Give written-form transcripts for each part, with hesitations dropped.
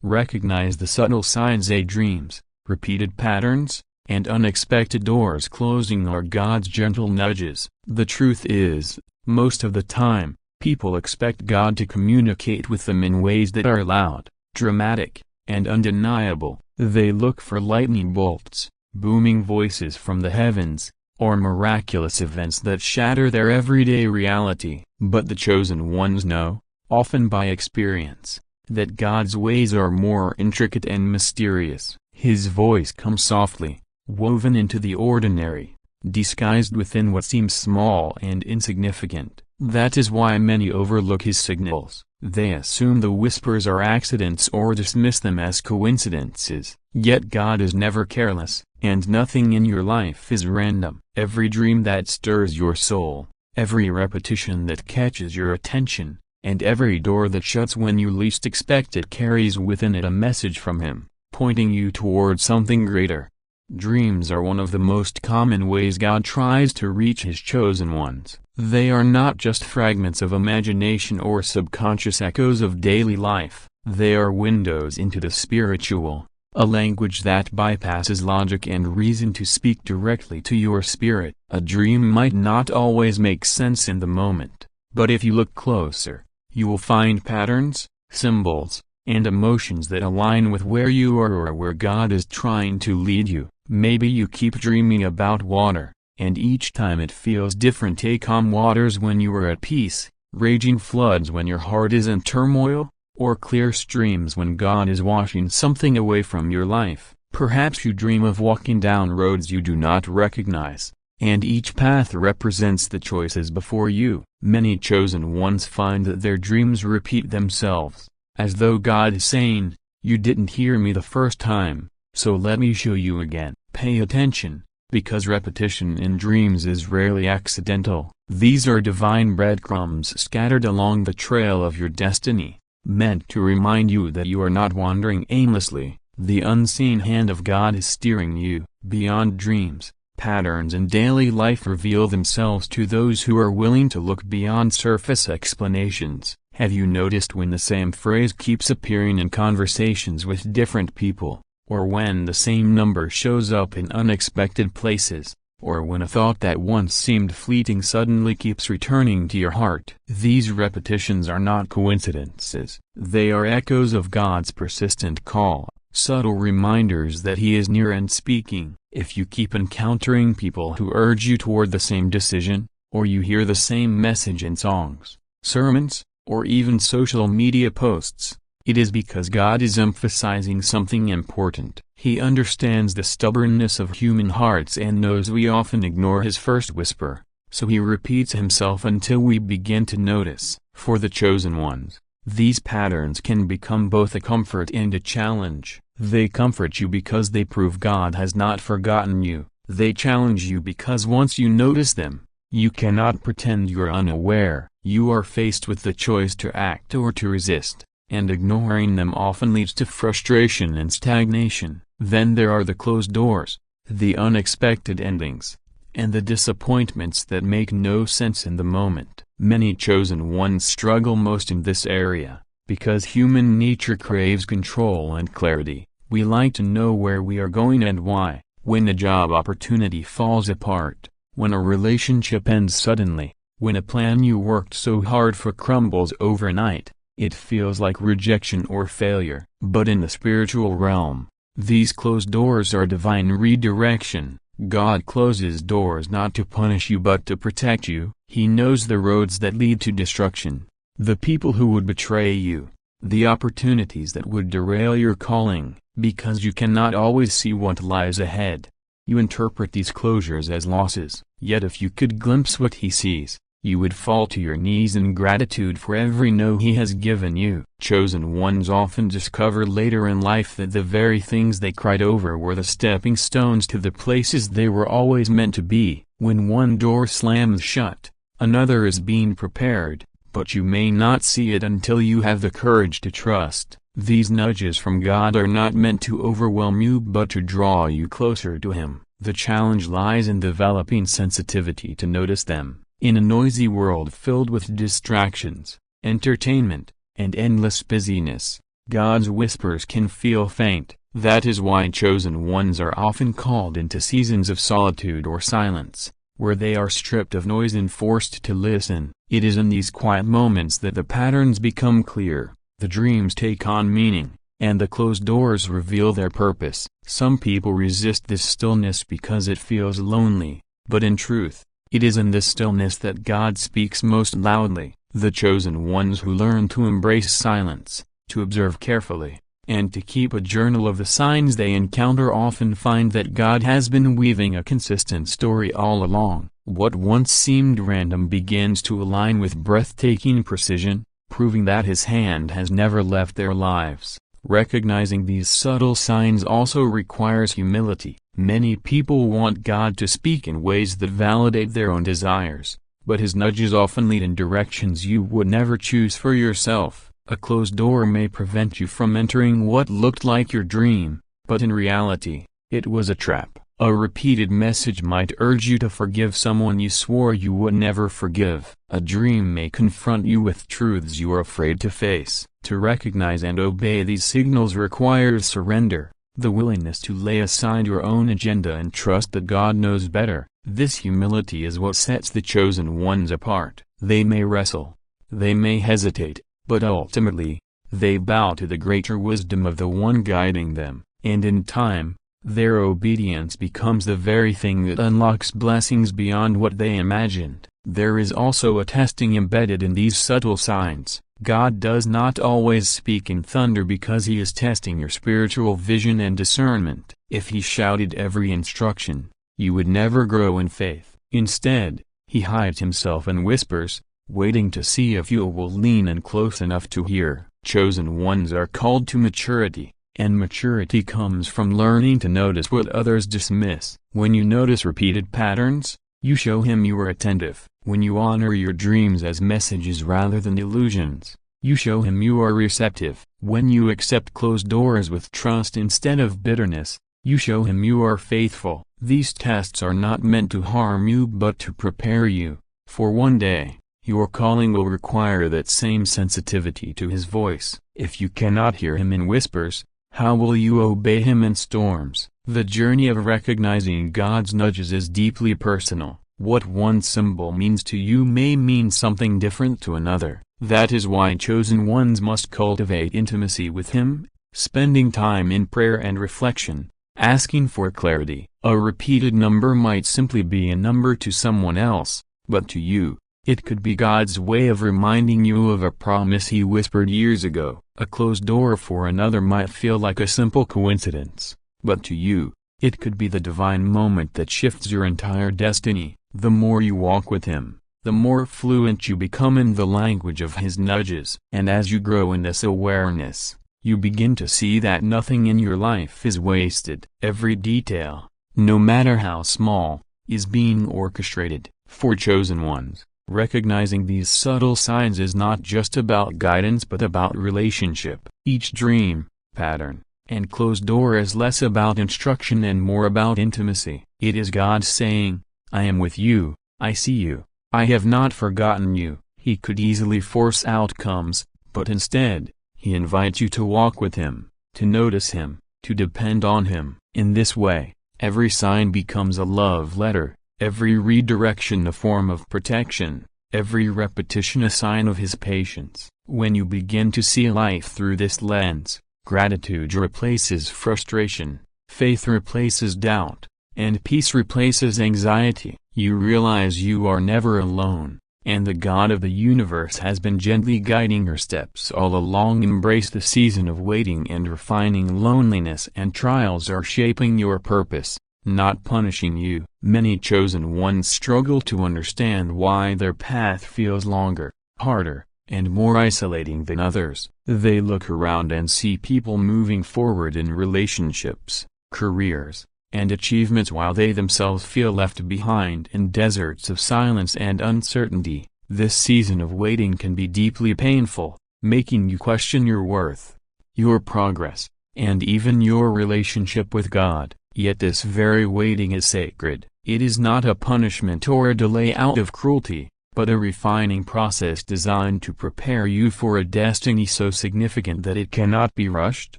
Recognize the subtle signs. Dreams, repeated patterns, and unexpected doors closing are God's gentle nudges. The truth is, most of the time, people expect God to communicate with them in ways that are loud, dramatic, and undeniable. They look for lightning bolts, booming voices from the heavens, or miraculous events that shatter their everyday reality. But the chosen ones know, often by experience, that God's ways are more intricate and mysterious. His voice comes softly, woven into the ordinary, disguised within what seems small and insignificant. That is why many overlook his signals. They assume the whispers are accidents or dismiss them as coincidences. Yet God is never careless, and nothing in your life is random. Every dream that stirs your soul, every repetition that catches your attention, and every door that shuts when you least expect it carries within it a message from him, pointing you toward something greater. Dreams are one of the most common ways God tries to reach his chosen ones. They are not just fragments of imagination or subconscious echoes of daily life. They are windows into the spiritual, a language that bypasses logic and reason to speak directly to your spirit. A dream might not always make sense in the moment, but if you look closer, you will find patterns, symbols, and emotions that align with where you are or where God is trying to lead you. Maybe you keep dreaming about water, and each time it feels different. Calm waters when you are at peace, raging floods when your heart is in turmoil, or clear streams when God is washing something away from your life. Perhaps you dream of walking down roads you do not recognize, and each path represents the choices before you. Many chosen ones find that their dreams repeat themselves, as though God is saying, "You didn't hear me the first time, so let me show you again." Pay attention, because repetition in dreams is rarely accidental. These are divine breadcrumbs scattered along the trail of your destiny, meant to remind you that you are not wandering aimlessly. The unseen hand of God is steering you. Beyond dreams, patterns in daily life reveal themselves to those who are willing to look beyond surface explanations. Have you noticed when the same phrase keeps appearing in conversations with different people? Or when the same number shows up in unexpected places, or when a thought that once seemed fleeting suddenly keeps returning to your heart? These repetitions are not coincidences. They are echoes of God's persistent call, subtle reminders that he is near and speaking. If you keep encountering people who urge you toward the same decision, or you hear the same message in songs, sermons, or even social media posts, it is because God is emphasizing something important. He understands the stubbornness of human hearts and knows we often ignore his first whisper, so he repeats himself until we begin to notice. For the chosen ones, these patterns can become both a comfort and a challenge. They comfort you because they prove God has not forgotten you. They challenge you because once you notice them, you cannot pretend you're unaware. You are faced with the choice to act or to resist, and ignoring them often leads to frustration and stagnation. Then there are the closed doors, the unexpected endings, and the disappointments that make no sense in the moment. Many chosen ones struggle most in this area, because human nature craves control and clarity. We like to know where we are going and why. When a job opportunity falls apart, when a relationship ends suddenly, when a plan you worked so hard for crumbles overnight, it feels like rejection or failure. But in the spiritual realm, these closed doors are divine redirection. God closes doors not to punish you but to protect you. He knows the roads that lead to destruction, the people who would betray you, the opportunities that would derail your calling. Because you cannot always see what lies ahead, you interpret these closures as losses. Yet if you could glimpse what he sees, you would fall to your knees in gratitude for every no he has given you. Chosen ones often discover later in life that the very things they cried over were the stepping stones to the places they were always meant to be. When one door slams shut, another is being prepared, but you may not see it until you have the courage to trust. These nudges from God are not meant to overwhelm you but to draw you closer to him. The challenge lies in developing sensitivity to notice them. In a noisy world filled with distractions, entertainment, and endless busyness, God's whispers can feel faint. That is why chosen ones are often called into seasons of solitude or silence, where they are stripped of noise and forced to listen. It is in these quiet moments that the patterns become clear, the dreams take on meaning, and the closed doors reveal their purpose. Some people resist this stillness because it feels lonely, but in truth, it is in this stillness that God speaks most loudly. The chosen ones who learn to embrace silence, to observe carefully, and to keep a journal of the signs they encounter often find that God has been weaving a consistent story all along. What once seemed random begins to align with breathtaking precision, proving that His hand has never left their lives. Recognizing these subtle signs also requires humility. Many people want God to speak in ways that validate their own desires, but His nudges often lead in directions you would never choose for yourself. A closed door may prevent you from entering what looked like your dream, but in reality, it was a trap. A repeated message might urge you to forgive someone you swore you would never forgive. A dream may confront you with truths you are afraid to face. To recognize and obey these signals requires surrender, the willingness to lay aside your own agenda and trust that God knows better. This humility is what sets the chosen ones apart. They may wrestle, they may hesitate, but ultimately, they bow to the greater wisdom of the one guiding them, and in time, their obedience becomes the very thing that unlocks blessings beyond what they imagined. There is also a testing embedded in these subtle signs. God does not always speak in thunder because He is testing your spiritual vision and discernment. If He shouted every instruction, you would never grow in faith. Instead, He hides Himself in whispers, waiting to see if you will lean in close enough to hear. Chosen ones are called to maturity, and maturity comes from learning to notice what others dismiss. When you notice repeated patterns, you show Him you are attentive. When you honor your dreams as messages rather than illusions, you show Him you are receptive. When you accept closed doors with trust instead of bitterness, you show Him you are faithful. These tests are not meant to harm you but to prepare you, for one day, your calling will require that same sensitivity to His voice. If you cannot hear Him in whispers, how will you obey Him in storms? The journey of recognizing God's nudges is deeply personal. What one symbol means to you may mean something different to another. That is why chosen ones must cultivate intimacy with Him, spending time in prayer and reflection, asking for clarity. A repeated number might simply be a number to someone else, but to you, it could be God's way of reminding you of a promise He whispered years ago. A closed door for another might feel like a simple coincidence, but to you, it could be the divine moment that shifts your entire destiny. The more you walk with Him, the more fluent you become in the language of His nudges. And as you grow in this awareness, you begin to see that nothing in your life is wasted. Every detail, no matter how small, is being orchestrated for chosen ones. Recognizing these subtle signs is not just about guidance but about relationship. Each dream, pattern, and closed door is less about instruction and more about intimacy. It is God saying, I am with you, I see you, I have not forgotten you. He could easily force outcomes, but instead, He invites you to walk with Him, to notice Him, to depend on Him. In this way, every sign becomes a love letter, every redirection a form of protection, every repetition a sign of His patience. When you begin to see life through this lens, gratitude replaces frustration, faith replaces doubt, and peace replaces anxiety. You realize you are never alone, and the God of the universe has been gently guiding your steps all along. Embrace the season of waiting and refining. Loneliness and trials are shaping your purpose, not punishing you. Many chosen ones struggle to understand why their path feels longer, harder, and more isolating than others. They look around and see people moving forward in relationships, careers, and achievements while they themselves feel left behind in deserts of silence and uncertainty. This season of waiting can be deeply painful, making you question your worth, your progress, and even your relationship with God. Yet this very waiting is sacred. It is not a punishment or a delay out of cruelty, but a refining process designed to prepare you for a destiny so significant that it cannot be rushed.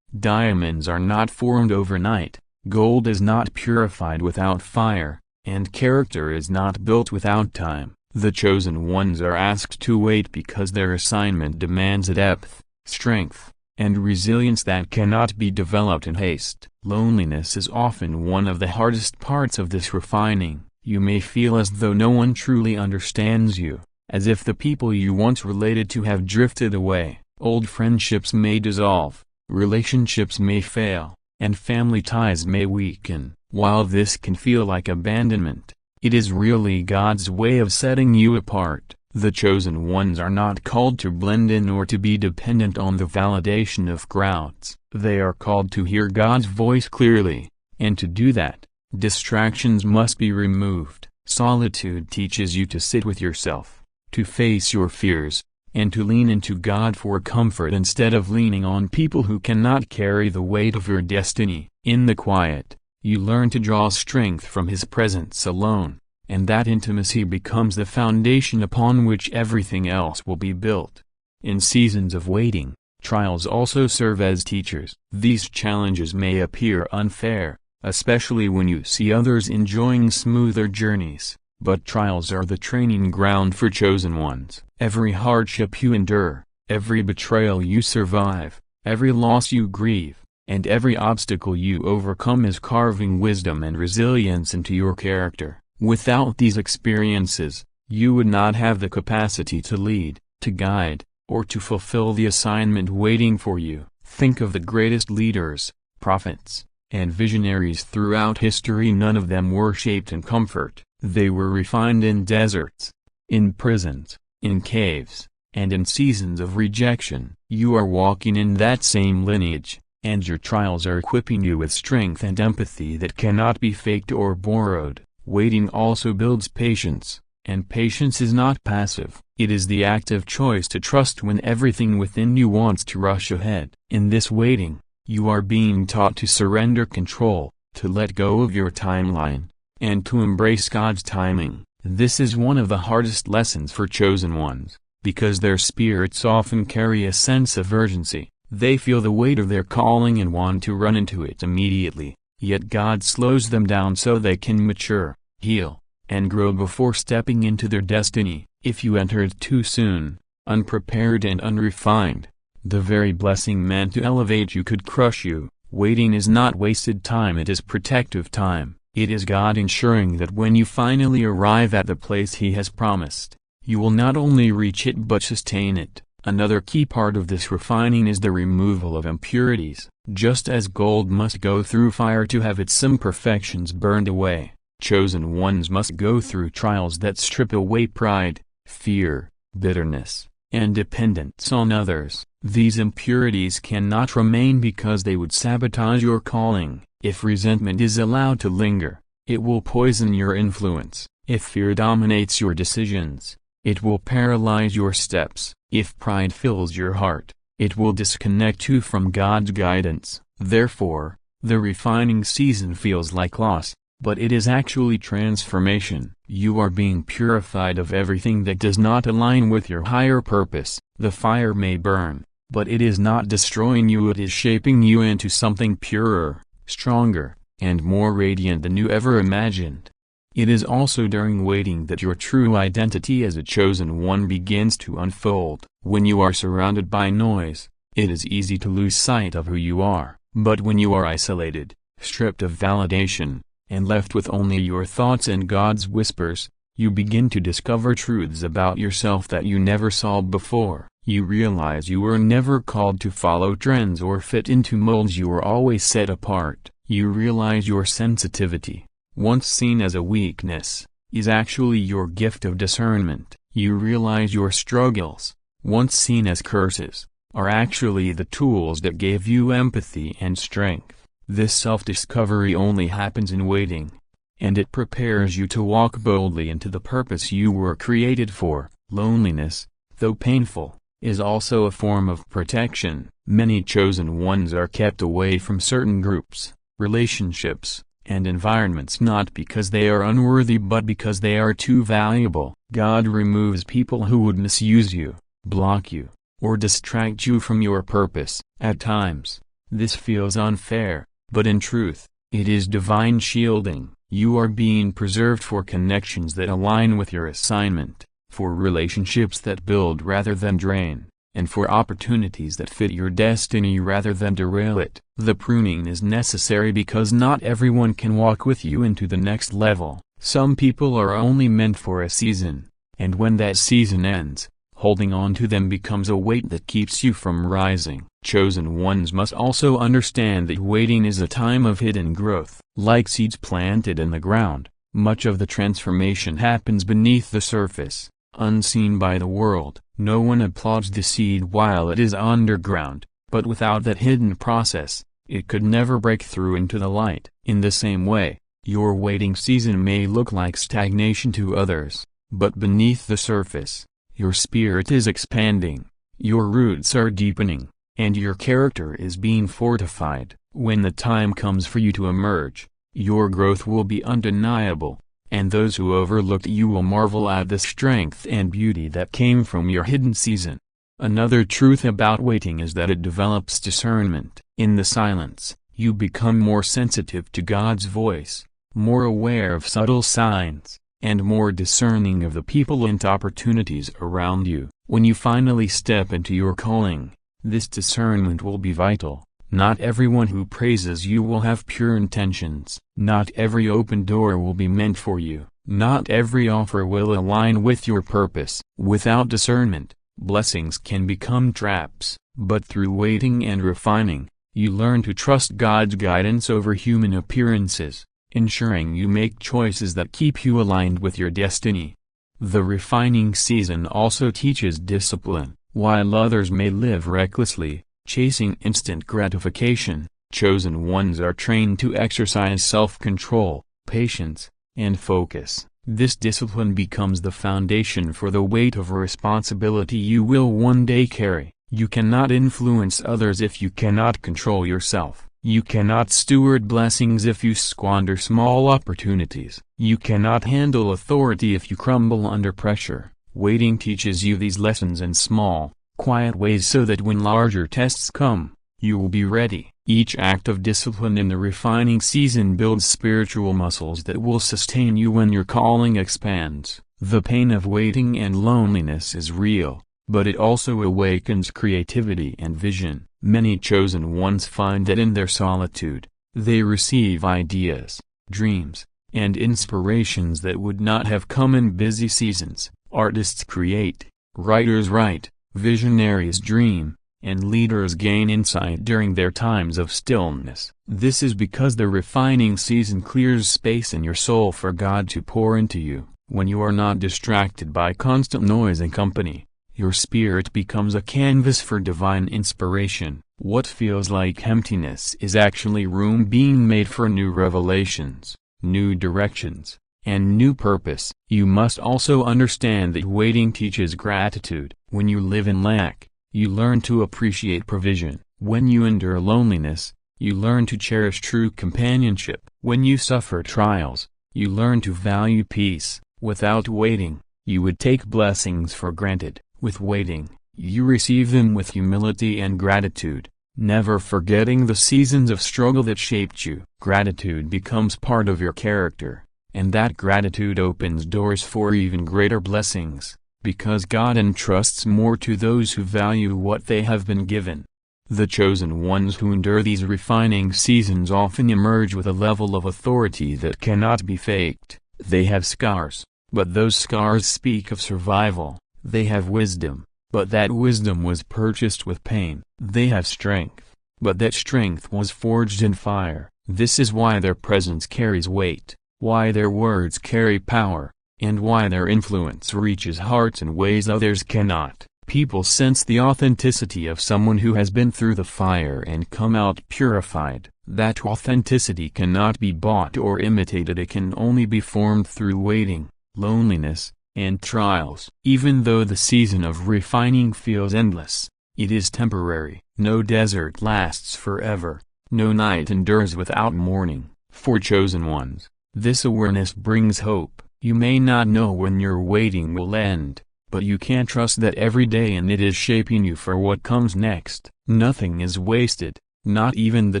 Diamonds are not formed overnight, gold is not purified without fire, and character is not built without time. The chosen ones are asked to wait because their assignment demands a depth, strength, and resilience that cannot be developed in haste. Loneliness is often one of the hardest parts of this refining. You may feel as though no one truly understands you, as if the people you once related to have drifted away. Old friendships may dissolve, relationships may fail, and family ties may weaken. While this can feel like abandonment, it is really God's way of setting you apart. The chosen ones are not called to blend in or to be dependent on the validation of crowds. They are called to hear God's voice clearly, and to do that, distractions must be removed. Solitude teaches you to sit with yourself, to face your fears, and to lean into God for comfort instead of leaning on people who cannot carry the weight of your destiny. In the quiet, you learn to draw strength from His presence alone, and that intimacy becomes the foundation upon which everything else will be built. In seasons of waiting, trials also serve as teachers. These challenges may appear unfair, especially when you see others enjoying smoother journeys, but trials are the training ground for chosen ones. Every hardship you endure, every betrayal you survive, every loss you grieve, and every obstacle you overcome is carving wisdom and resilience into your character. Without these experiences, you would not have the capacity to lead, to guide, or to fulfill the assignment waiting for you. Think of the greatest leaders, prophets, and visionaries throughout history. None of them were shaped in comfort. They were refined in deserts, in prisons, in caves, and in seasons of rejection. You are walking in that same lineage, and your trials are equipping you with strength and empathy that cannot be faked or borrowed. Waiting also builds patience, and patience is not passive. It is the active choice to trust when everything within you wants to rush ahead. In this waiting, you are being taught to surrender control, to let go of your timeline, and to embrace God's timing. This is one of the hardest lessons for chosen ones, because their spirits often carry a sense of urgency. They feel the weight of their calling and want to run into it immediately, yet God slows them down so they can mature, heal, and grow before stepping into their destiny. If you entered too soon, unprepared and unrefined, the very blessing meant to elevate you could crush you. Waiting is not wasted time, it is protective time. It is God ensuring that when you finally arrive at the place He has promised, you will not only reach it but sustain it. Another key part of this refining is the removal of impurities. Just as gold must go through fire to have its imperfections burned away, chosen ones must go through trials that strip away pride, fear, bitterness, and dependence on others. These impurities cannot remain because they would sabotage your calling. If resentment is allowed to linger, it will poison your influence. If fear dominates your decisions, it will paralyze your steps. If pride fills your heart, it will disconnect you from God's guidance. Therefore, the refining season feels like loss, but it is actually transformation. You are being purified of everything that does not align with your higher purpose. The fire may burn, but it is not destroying you, it is shaping you into something purer, stronger, and more radiant than you ever imagined. It is also during waiting that your true identity as a chosen one begins to unfold. When you are surrounded by noise, it is easy to lose sight of who you are. But when you are isolated, stripped of validation, and left with only your thoughts and God's whispers, you begin to discover truths about yourself that you never saw before. You realize you were never called to follow trends or fit into molds. You were always set apart. You realize your sensitivity, once seen as a weakness, is actually your gift of discernment. You realize your struggles, once seen as curses, are actually the tools that gave you empathy and strength. This self-discovery only happens in waiting, and it prepares you to walk boldly into the purpose you were created for. Loneliness, though painful, is also a form of protection. Many chosen ones are kept away from certain groups, relationships, and environments not because they are unworthy but because they are too valuable. God removes people who would misuse you, block you, or distract you from your purpose. At times, this feels unfair, but in truth, it is divine shielding. You are being preserved for connections that align with your assignment, for relationships that build rather than drain, and for opportunities that fit your destiny rather than derail it. The pruning is necessary because not everyone can walk with you into the next level. Some people are only meant for a season, and when that season ends, holding on to them becomes a weight that keeps you from rising. Chosen ones must also understand that waiting is a time of hidden growth. Like seeds planted in the ground, much of the transformation happens beneath the surface, unseen by the world. No one applauds the seed while it is underground, but without that hidden process, it could never break through into the light. In the same way, your waiting season may look like stagnation to others, but beneath the surface, your spirit is expanding, your roots are deepening, and your character is being fortified. When the time comes for you to emerge, your growth will be undeniable, and those who overlooked you will marvel at the strength and beauty that came from your hidden season. Another truth about waiting is that it develops discernment. In the silence, you become more sensitive to God's voice, more aware of subtle signs, and more discerning of the people and opportunities around you. When you finally step into your calling, this discernment will be vital. Not everyone who praises you will have pure intentions. Not every open door will be meant for you. Not every offer will align with your purpose. Without discernment, blessings can become traps. But through waiting and refining, you learn to trust God's guidance over human appearances, ensuring you make choices that keep you aligned with your destiny. The refining season also teaches discipline. While others may live recklessly, chasing instant gratification, chosen ones are trained to exercise self-control, patience, and focus. This discipline becomes the foundation for the weight of responsibility you will one day carry. You cannot influence others if you cannot control yourself. You cannot steward blessings if you squander small opportunities. You cannot handle authority if you crumble under pressure. Waiting teaches you these lessons in small, quiet ways so that when larger tests come, you will be ready. Each act of discipline in the refining season builds spiritual muscles that will sustain you when your calling expands. The pain of waiting and loneliness is real, but it also awakens creativity and vision. Many chosen ones find that in their solitude, they receive ideas, dreams, and inspirations that would not have come in busy seasons. Artists create, writers write, visionaries dream, and leaders gain insight during their times of stillness. This is because the refining season clears space in your soul for God to pour into you. When you are not distracted by constant noise and company, your spirit becomes a canvas for divine inspiration. What feels like emptiness is actually room being made for new revelations, new directions, and new purpose. You must also understand that waiting teaches gratitude. When you live in lack, you learn to appreciate provision. When you endure loneliness, you learn to cherish true companionship. When you suffer trials, you learn to value peace. Without waiting, you would take blessings for granted. With waiting, you receive them with humility and gratitude, never forgetting the seasons of struggle that shaped you. Gratitude becomes part of your character, and that gratitude opens doors for even greater blessings, because God entrusts more to those who value what they have been given. The chosen ones who endure these refining seasons often emerge with a level of authority that cannot be faked. They have scars, but those scars speak of survival. They have wisdom, but that wisdom was purchased with pain. They have strength, but that strength was forged in fire. This is why their presence carries weight, why their words carry power, and why their influence reaches hearts in ways others cannot. People sense the authenticity of someone who has been through the fire and come out purified. That authenticity cannot be bought or imitated. It can only be formed through waiting, loneliness, and trials. Even though the season of refining feels endless, it is temporary. No desert lasts forever, no night endures without morning. For chosen ones, this awareness brings hope. You may not know when your waiting will end, but you can trust that every day in it is shaping you for what comes next. Nothing is wasted, not even the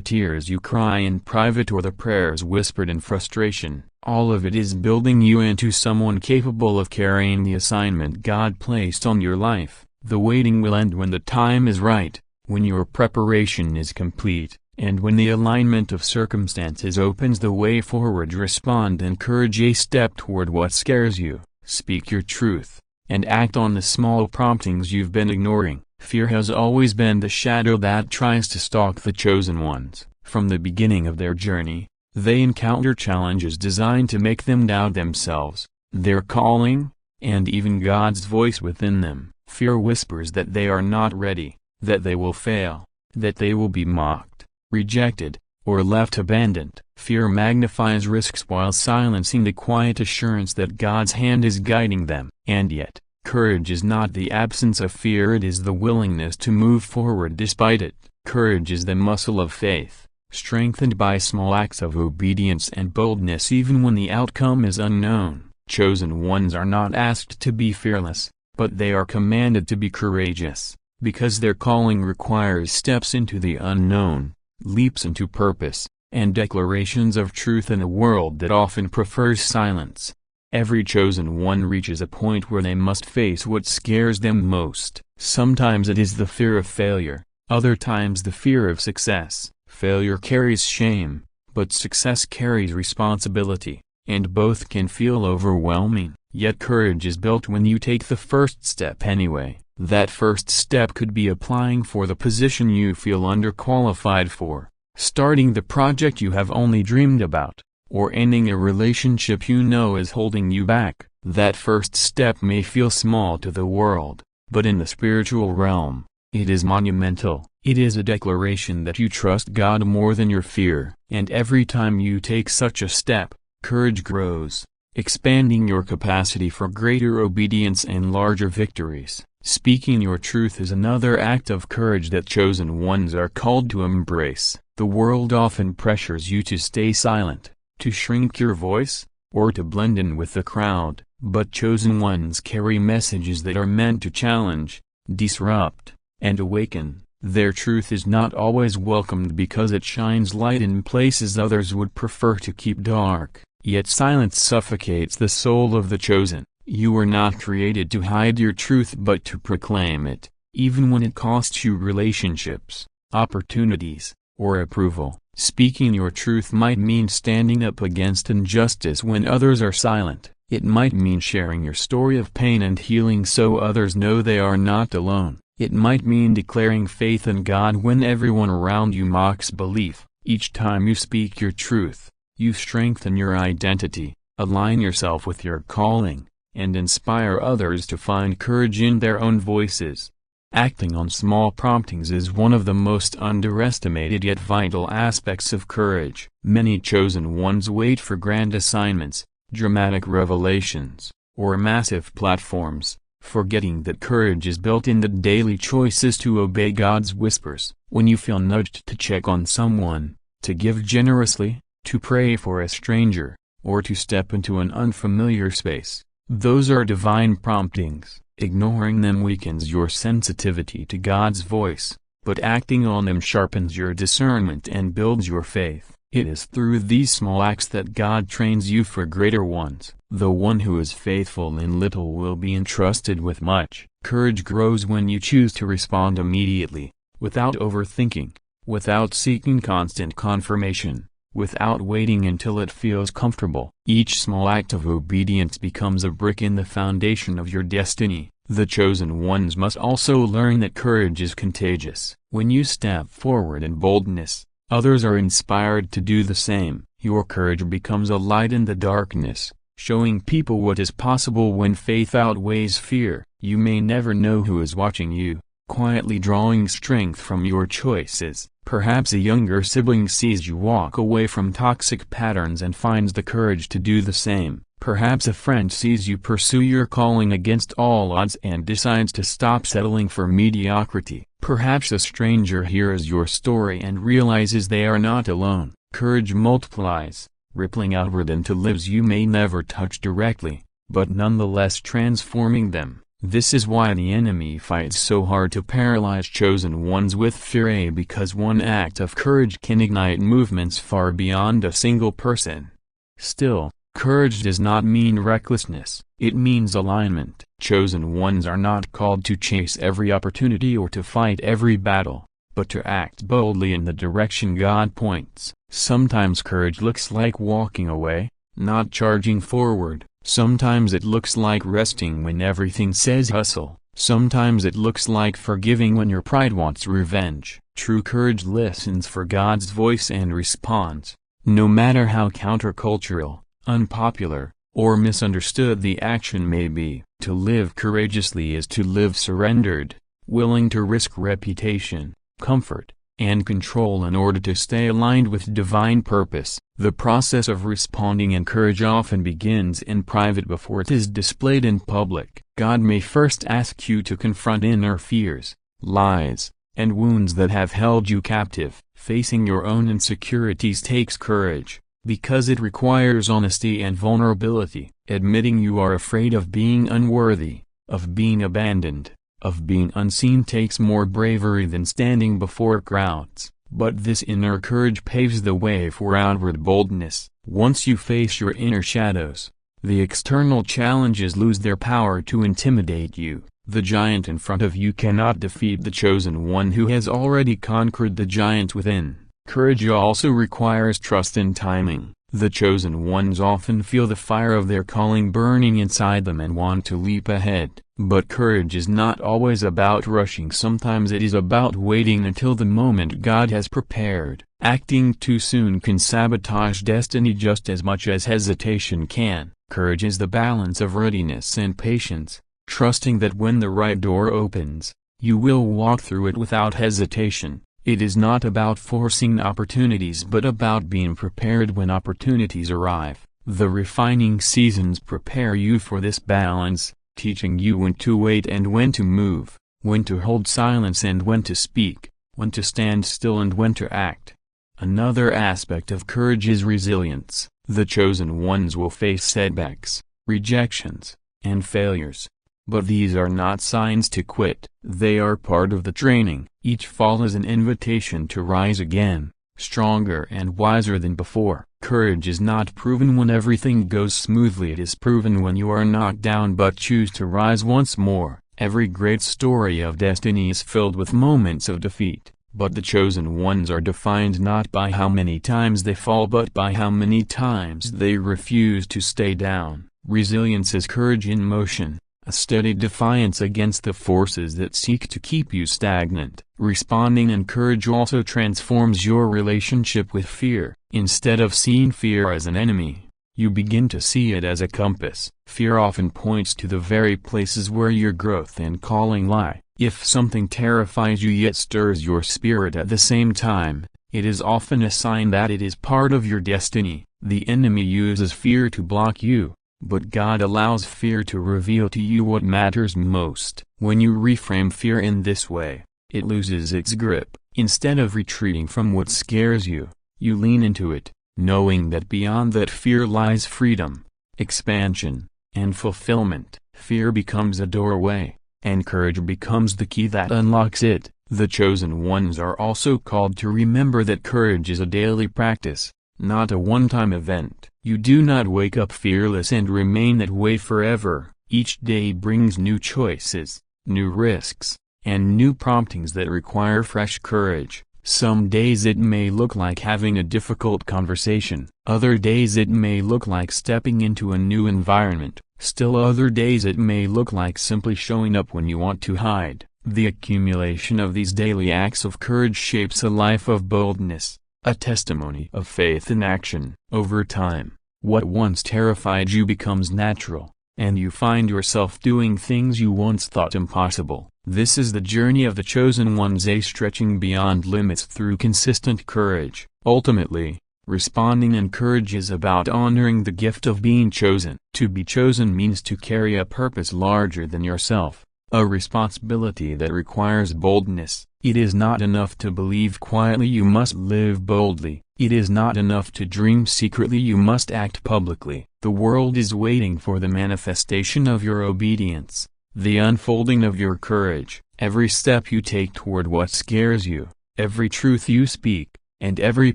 tears you cry in private or the prayers whispered in frustration. All of it is building you into someone capable of carrying the assignment God placed on your life. The waiting will end when the time is right, when your preparation is complete, and when the alignment of circumstances opens the way forward. Respond and encourage a step toward what scares you. Speak your truth, and act on the small promptings you've been ignoring. Fear has always been the shadow that tries to stalk the chosen ones. From the beginning of their journey, they encounter challenges designed to make them doubt themselves, their calling, and even God's voice within them. Fear whispers that they are not ready, that they will fail, that they will be mocked, rejected, or left abandoned. Fear magnifies risks while silencing the quiet assurance that God's hand is guiding them. And yet, courage is not the absence of fear, it is the willingness to move forward despite it. Courage is the muscle of faith, strengthened by small acts of obedience and boldness even when the outcome is unknown. Chosen ones are not asked to be fearless, but they are commanded to be courageous, because their calling requires steps into the unknown, leaps into purpose, and declarations of truth in a world that often prefers silence. Every chosen one reaches a point where they must face what scares them most. Sometimes it is the fear of failure, other times the fear of success. Failure carries shame, but success carries responsibility, and both can feel overwhelming. Yet courage is built when you take the first step anyway. That first step could be applying for the position you feel underqualified for, starting the project you have only dreamed about, or ending a relationship you know is holding you back. That first step may feel small to the world, but in the spiritual realm, it is monumental. It is a declaration that you trust God more than your fear. And every time you take such a step, courage grows, expanding your capacity for greater obedience and larger victories. Speaking your truth is another act of courage that chosen ones are called to embrace. The world often pressures you to stay silent, to shrink your voice, or to blend in with the crowd. But chosen ones carry messages that are meant to challenge, disrupt, and awaken. Their truth is not always welcomed because it shines light in places others would prefer to keep dark. Yet silence suffocates the soul of the chosen. You were not created to hide your truth but to proclaim it, even when it costs you relationships, opportunities, or approval. Speaking your truth might mean standing up against injustice when others are silent. It might mean sharing your story of pain and healing so others know they are not alone. It might mean declaring faith in God when everyone around you mocks belief. Each time you speak your truth, you strengthen your identity, align yourself with your calling, and inspire others to find courage in their own voices. Acting on small promptings is one of the most underestimated yet vital aspects of courage. Many chosen ones wait for grand assignments, dramatic revelations, or massive platforms, forgetting that courage is built in the daily choices to obey God's whispers. When you feel nudged to check on someone, to give generously, to pray for a stranger, or to step into an unfamiliar space, those are divine promptings. Ignoring them weakens your sensitivity to God's voice, but acting on them sharpens your discernment and builds your faith. It is through these small acts that God trains you for greater ones. The one who is faithful in little will be entrusted with much. Courage grows when you choose to respond immediately, without overthinking, without seeking constant confirmation, without waiting until it feels comfortable. Each small act of obedience becomes a brick in the foundation of your destiny. The chosen ones must also learn that courage is contagious. When you step forward in boldness, others are inspired to do the same. Your courage becomes a light in the darkness, showing people what is possible when faith outweighs fear. You may never know who is watching you, quietly drawing strength from your choices. Perhaps a younger sibling sees you walk away from toxic patterns and finds the courage to do the same. Perhaps a friend sees you pursue your calling against all odds and decides to stop settling for mediocrity. Perhaps a stranger hears your story and realizes they are not alone. Courage multiplies, rippling outward into lives you may never touch directly, but nonetheless transforming them. This is why the enemy fights so hard to paralyze chosen ones with fear, because one act of courage can ignite movements far beyond a single person. Still, courage does not mean recklessness, it means alignment. Chosen ones are not called to chase every opportunity or to fight every battle, but to act boldly in the direction God points. Sometimes courage looks like walking away, not charging forward. Sometimes it looks like resting when everything says hustle. Sometimes it looks like forgiving when your pride wants revenge. True courage listens for God's voice and responds. No matter how countercultural, unpopular, or misunderstood the action may be. To live courageously is to live surrendered, willing to risk reputation, comfort, and control in order to stay aligned with divine purpose. The process of responding in courage often begins in private before it is displayed in public. God may first ask you to confront inner fears, lies, and wounds that have held you captive. Facing your own insecurities takes courage, because it requires honesty and vulnerability. Admitting you are afraid of being unworthy, of being abandoned, of being unseen takes more bravery than standing before crowds. But this inner courage paves the way for outward boldness. Once you face your inner shadows, the external challenges lose their power to intimidate you. The giant in front of you cannot defeat the chosen one who has already conquered the giant within. Courage also requires trust in timing. The chosen ones often feel the fire of their calling burning inside them and want to leap ahead. But courage is not always about rushing. Sometimes it is about waiting until the moment God has prepared. Acting too soon can sabotage destiny just as much as hesitation can. Courage is the balance of readiness and patience, trusting that when the right door opens, you will walk through it without hesitation. It is not about forcing opportunities but about being prepared when opportunities arrive. The refining seasons prepare you for this balance, teaching you when to wait and when to move, when to hold silence and when to speak, when to stand still and when to act. Another aspect of courage is resilience. The chosen ones will face setbacks, rejections, and failures. But these are not signs to quit. They are part of the training. Each fall is an invitation to rise again, stronger and wiser than before. Courage is not proven when everything goes smoothly. It is proven when you are knocked down but choose to rise once more. Every great story of destiny is filled with moments of defeat, but the chosen ones are defined not by how many times they fall but by how many times they refuse to stay down. Resilience is courage in motion, a steady defiance against the forces that seek to keep you stagnant. Responding in courage also transforms your relationship with fear. Instead of seeing fear as an enemy, you begin to see it as a compass. Fear often points to the very places where your growth and calling lie. If something terrifies you yet stirs your spirit at the same time, it is often a sign that it is part of your destiny. The enemy uses fear to block you, but God allows fear to reveal to you what matters most. When you reframe fear in this way, it loses its grip. Instead of retreating from what scares you, you lean into it, knowing that beyond that fear lies freedom, expansion, and fulfillment. Fear becomes a doorway, and courage becomes the key that unlocks it. The chosen ones are also called to remember that courage is a daily practice, not a one-time event. You do not wake up fearless and remain that way forever. Each day brings new choices, new risks, and new promptings that require fresh courage. Some days it may look like having a difficult conversation. Other days it may look like stepping into a new environment. Still other days it may look like simply showing up when you want to hide. The accumulation of these daily acts of courage shapes a life of boldness, a testimony of faith in action. Over time, what once terrified you becomes natural, and you find yourself doing things you once thought impossible. This is the journey of the chosen ones, stretching beyond limits through consistent courage. Ultimately, responding in courage is about honoring the gift of being chosen. To be chosen means to carry a purpose larger than yourself, A responsibility that requires boldness. It is not enough to believe quietly, you must live boldly. It is not enough to dream secretly, you must act publicly. The world is waiting for the manifestation of your obedience, the unfolding of your courage. Every step you take toward what scares you, every truth you speak, and every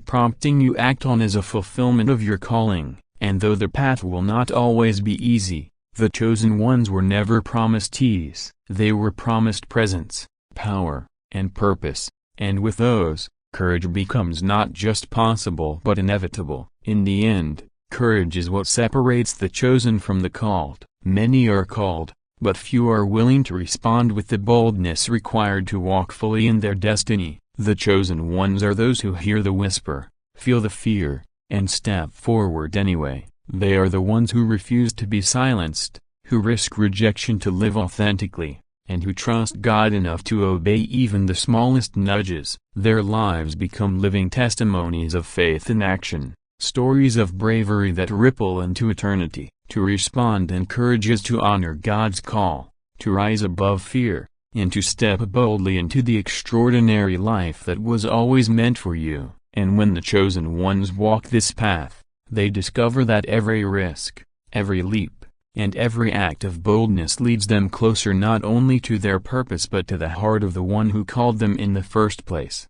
prompting you act on is a fulfillment of your calling. And though the path will not always be easy, the chosen ones were never promised ease. They were promised presence, power, and purpose, and with those, courage becomes not just possible but inevitable. In the end, courage is what separates the chosen from the called. Many are called, but few are willing to respond with the boldness required to walk fully in their destiny. The chosen ones are those who hear the whisper, feel the fear, and step forward anyway. They are the ones who refuse to be silenced, who risk rejection to live authentically, and who trust God enough to obey even the smallest nudges. Their lives become living testimonies of faith in action, stories of bravery that ripple into eternity. To respond in courage is to honor God's call, to rise above fear, and to step boldly into the extraordinary life that was always meant for you. And when the chosen ones walk this path, they discover that every risk, every leap, and every act of boldness leads them closer not only to their purpose but to the heart of the one who called them in the first place.